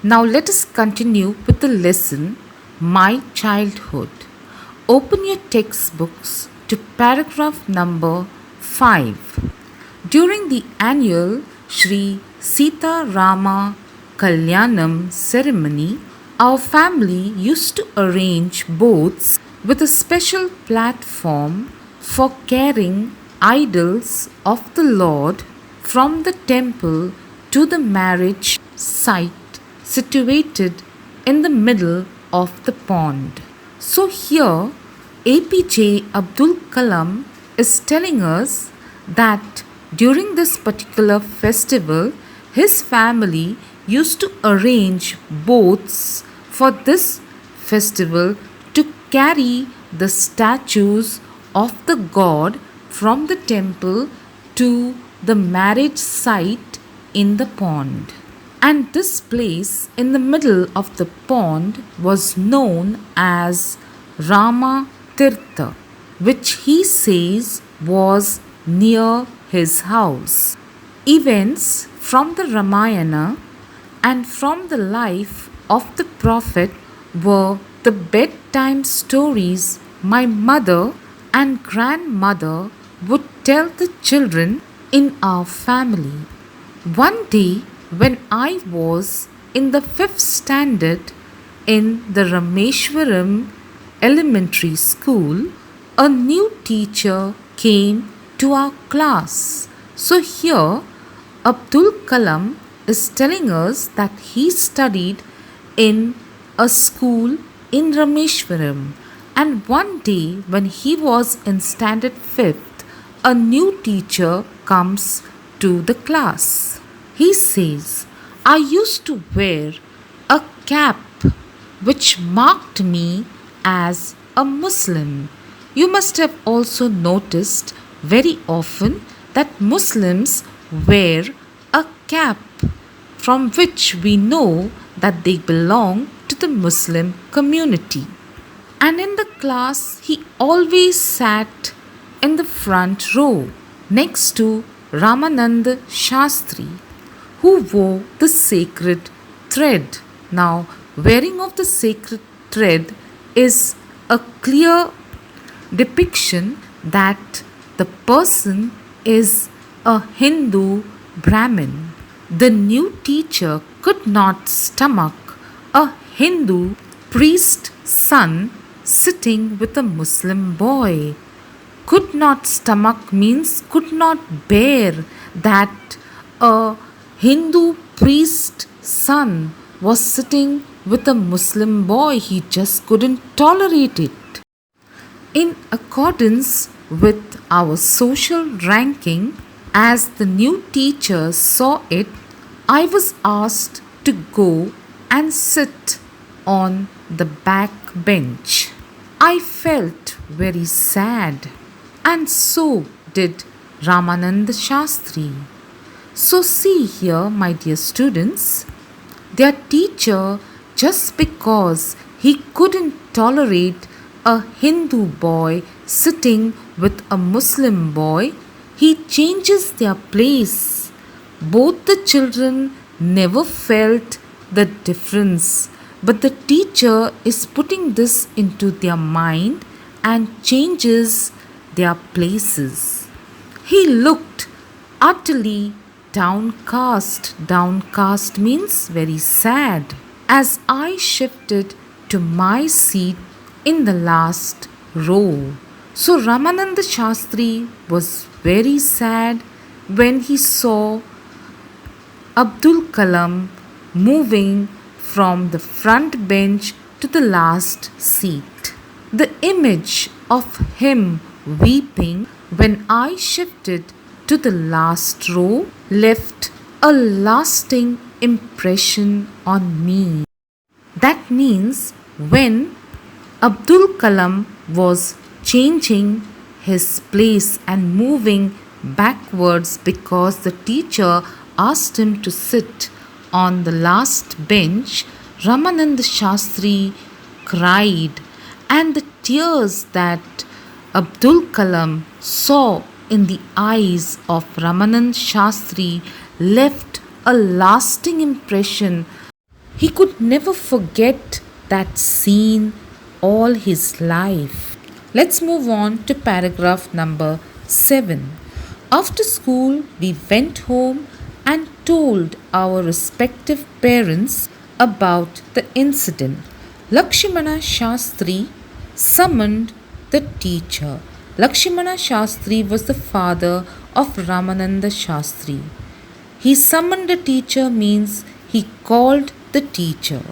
Now let us continue with the lesson My Childhood. Open your textbooks to paragraph number 5. During the annual Sri Sita Rama Kalyanam ceremony, our family used to arrange boats with a special platform for carrying idols of the Lord from the temple to the marriage site situated in the middle of the pond. So here APJ Abdul Kalam is telling us that during this particular festival, his family used to arrange boats for this festival to carry the statues of the god from the temple to the marriage site in the pond. And this place in the middle of the pond was known as Rama Tirtha, which he says was near his house. Events from the Ramayana and from the life of the prophet were the bedtime stories my mother and grandmother would tell the children in our family. One day, when I was in the 5th standard in the Rameshwaram Elementary School, a new teacher came to our class. So here Abdul Kalam is telling us that he studied in a school in Rameshwaram, and one day when he was in standard 5th, a new teacher comes to the class. He says, I used to wear a cap which marked me as a Muslim. You must have also noticed very often that Muslims wear a cap from which we know that they belong to the Muslim community. And in the class, he always sat in the front row next to Ramananda Shastri, who wore the sacred thread. Now, wearing of the sacred thread is a clear depiction that the person is a Hindu Brahmin. The new teacher could not stomach a Hindu priest's son sitting with a Muslim boy. Could not stomach means could not bear that a Hindu priest's son was sitting with a Muslim boy. He just couldn't tolerate it. In accordance with our social ranking, as the new teacher saw it, I was asked to go and sit on the back bench. I felt very sad, and so did Ramananda Shastri. So see here, my dear students, their teacher, just because he couldn't tolerate a Hindu boy sitting with a Muslim boy, he changes their place. Both the children never felt the difference, but the teacher is putting this into their mind and changes their places. He looked utterly downcast. Downcast means very sad. As I shifted to my seat in the last row. So Ramananda Shastri was very sad when he saw Abdul Kalam moving from the front bench to the last seat. The image of him weeping when I shifted to the last row left a lasting impression on me. That means when Abdul Kalam was changing his place and moving backwards because the teacher asked him to sit on the last bench, Ramananda Shastri cried, and the tears that Abdul Kalam saw in the eyes of Ramananda Shastri left a lasting impression He could never forget that scene all his life. Let's move on to paragraph number 7. After school, we went home and told our respective parents about the incident. Lakshmana Shastri summoned the teacher. Lakshmana Shastri was the father of Ramananda Shastri. He summoned the teacher means he called the teacher,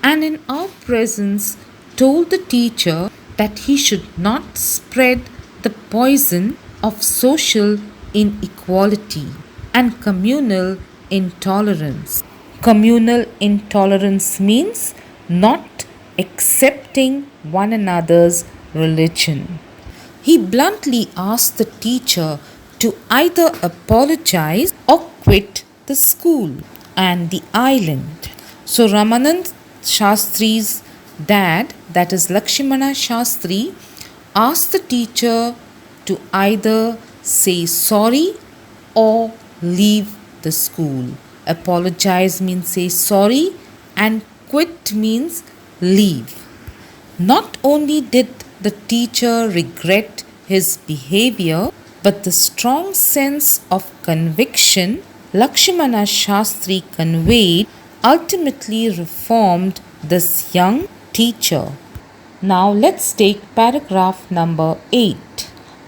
and in our presence told the teacher that he should not spread the poison of social inequality and communal intolerance. Communal intolerance means not accepting one another's religion. He bluntly asked the teacher to either apologize or quit the school and the island. So Ramanand Shastri's dad, that is Lakshmana Shastri, asked the teacher to either say sorry or leave the school. Apologize means say sorry, and quit means leave. Not only did the teacher regret his behavior, but the strong sense of conviction Lakshmana Shastri conveyed ultimately reformed this young teacher. Now let's take paragraph number 8.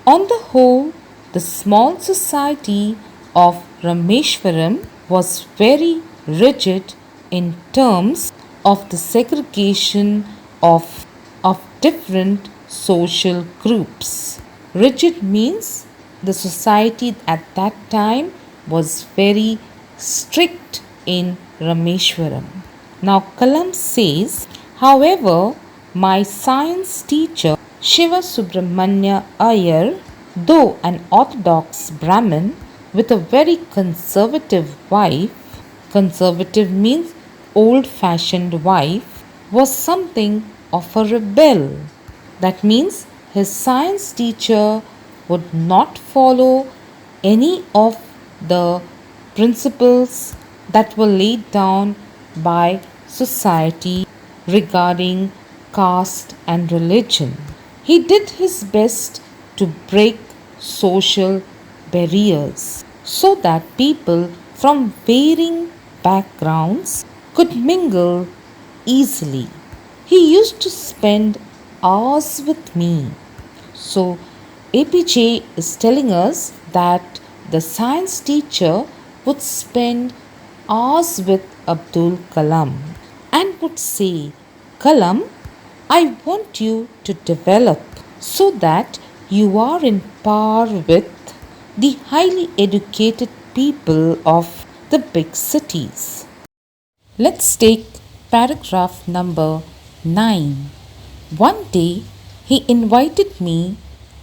On the whole, the small society of Rameshwaram was very rigid in terms of the segregation of different social groups. Rigid means the society at that time was very strict in Rameshwaram. Now Kalam says, however, my science teacher Shiva Subramanya Iyer, though an orthodox Brahmin with a very conservative wife, conservative means old fashioned wife, was something of a rebel. That means his science teacher would not follow any of the principles that were laid down by society regarding caste and religion. He did his best to break social barriers so that people from varying backgrounds could mingle easily. He used to spend hours with me. So, APJ is telling us that the science teacher would spend hours with Abdul Kalam and would say, Kalam, I want you to develop so that you are in par with the highly educated people of the big cities. Let's take paragraph number 9. One day he invited me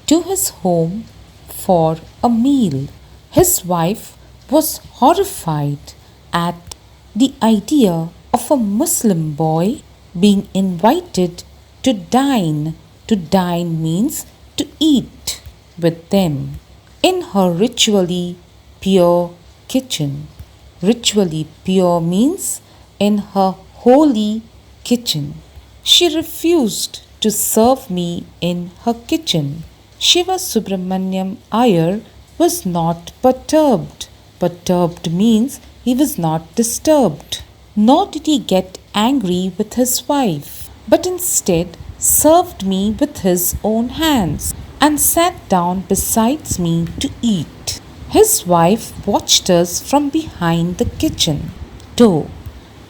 to his home for a meal. His wife was horrified at the idea of a Muslim boy being invited to dine. To dine means to eat with them in her ritually pure kitchen. Ritually pure means in her holy kitchen. She refused to serve me in her kitchen. Shiva Subramanyam Iyer was not perturbed. Perturbed means he was not disturbed. Nor did he get angry with his wife, but instead served me with his own hands and sat down beside me to eat. His wife watched us from behind the kitchen door.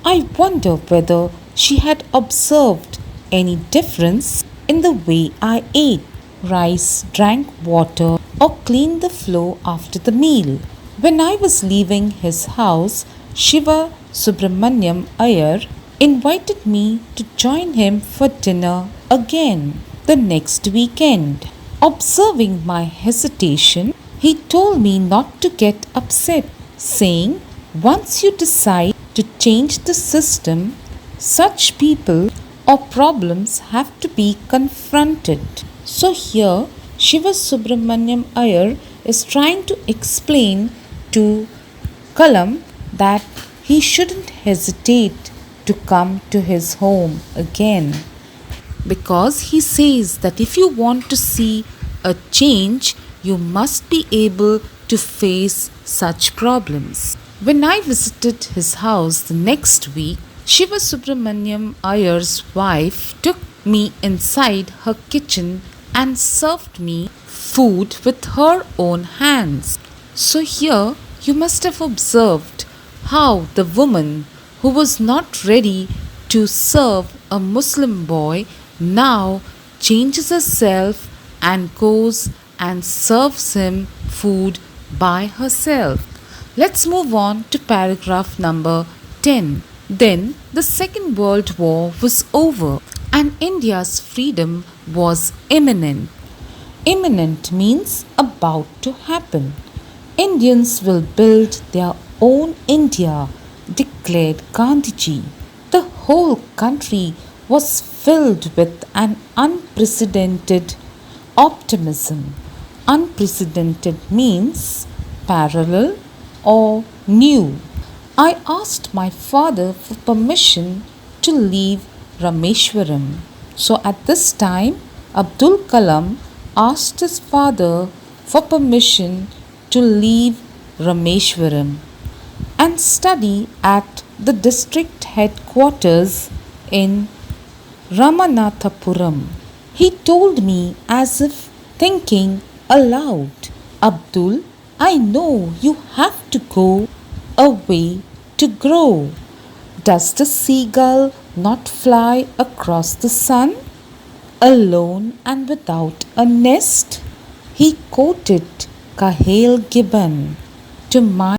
I wonder whether she had observed any difference in the way I ate rice, drank water, or cleaned the floor after the meal. When I was leaving his house, Shiva Subramanyam Iyer invited me to join him for dinner again the next weekend. Observing my hesitation, he told me not to get upset, saying, once you decide to change the system, such people or problems have to be confronted. So here Shiva Subramanyam Iyer is trying to explain to Kalam that he shouldn't hesitate to to come to his home again. Because he says that if you want to see a change, you must be able to face such problems. When I visited his house the next week, Shiva Subramaniam Iyer's wife took me inside her kitchen and served me food with her own hands. So here you must have observed how the woman who was not ready to serve a Muslim boy now changes herself and goes and serves him food by herself. Let's move on to paragraph number 10. Then the Second World War was over and India's freedom was imminent. Imminent means about to happen. Indians will build their own India, declared Gandhiji. The whole country was filled with an unprecedented optimism. Unprecedented means parallel or new. I asked my father for permission to leave Rameshwaram. So at this time, Abdul Kalam asked his father for permission to leave Rameshwaram and study at the district headquarters in Ramanathapuram. He told me as if thinking aloud, Abdul, I know you have to go away to grow. Does the seagull not fly across the sun, alone and without a nest? He quoted Cahill Gibbon to my